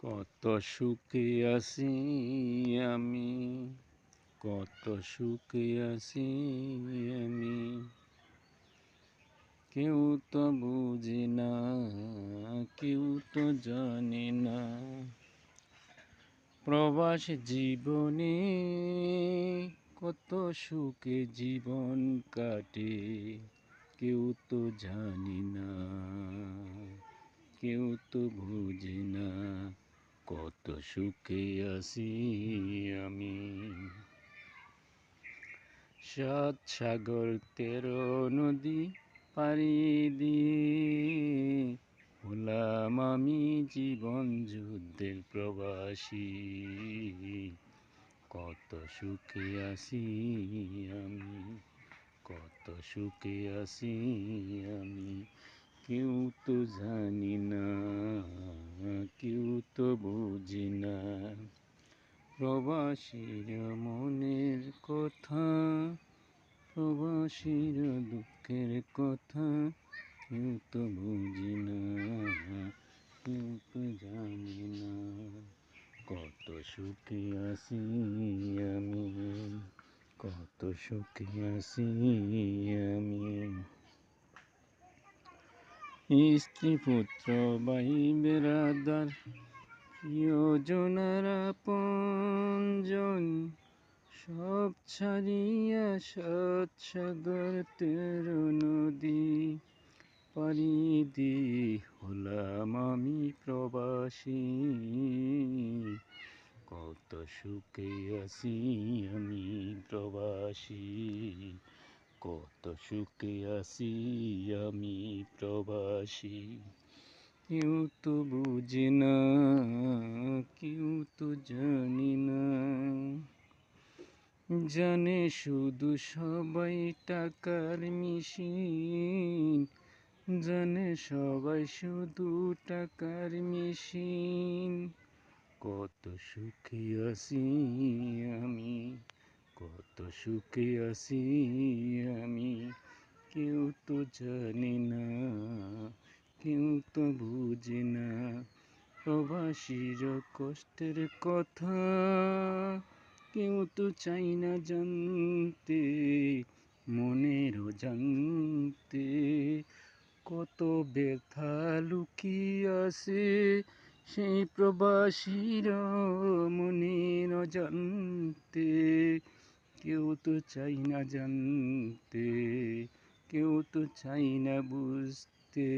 কত সুখে আছি আমি, কত সুখে আছি আমি, কেউ তো বুঝে না, কেউ তো জানে না। প্রবাস জীবনে কত সুখে জীবন কাটে, কেউ তো জানি না, কেউ তো বুঝে না। কত সুখে আছি আমি। ৭ সাগর ১৩ নদী পাড়ি দিয়ে হলাম আমি জীবন যুদ্ধের প্রবাসী। কত সুখে আছি আমি, কত সুখে আছি আমি, কেউ তো জানি না, কেউ তো বুঝি না। প্রবাসীর মনের কথা, প্রবাসীর দুঃখের কথা, কেউ তো বুঝি না, কেউ তো জানি না। কত সুখে আছি আমি, কত সুখে আছি আমি। স্ত্রী পুত্র ভাই বেরাদার প্রিয়জনার আপনজন সব ছাড়িয়া ৭ সাগর ১৩ নদী পাড়ি দিয়ে হলাম আমি প্রবাসী। কত সুখে আছি আমি প্রবাসী, কত সুখে আছি আমি প্রবাসী। কেউ তো বুঝে না, কেউ তো জানি না। জানে শুধু সবাই টাকার মেশিন, জানে সবাই শুধু টাকার মেশিন। কত সুখে আছি আমি, কত সুখে আছি আমি, কেউ তো জানে না, কেউ তো বুঝে না। প্রবাসীর কষ্টের কথা কেউ তো চাই না জানতে, মনেরও জানতে। কত ব্যথা লুকিয়ে আছে সেই প্রবাসীর মনের জানতে, কেউ তো চাই না জানতে, কেউ তো চাই না বুঝতে।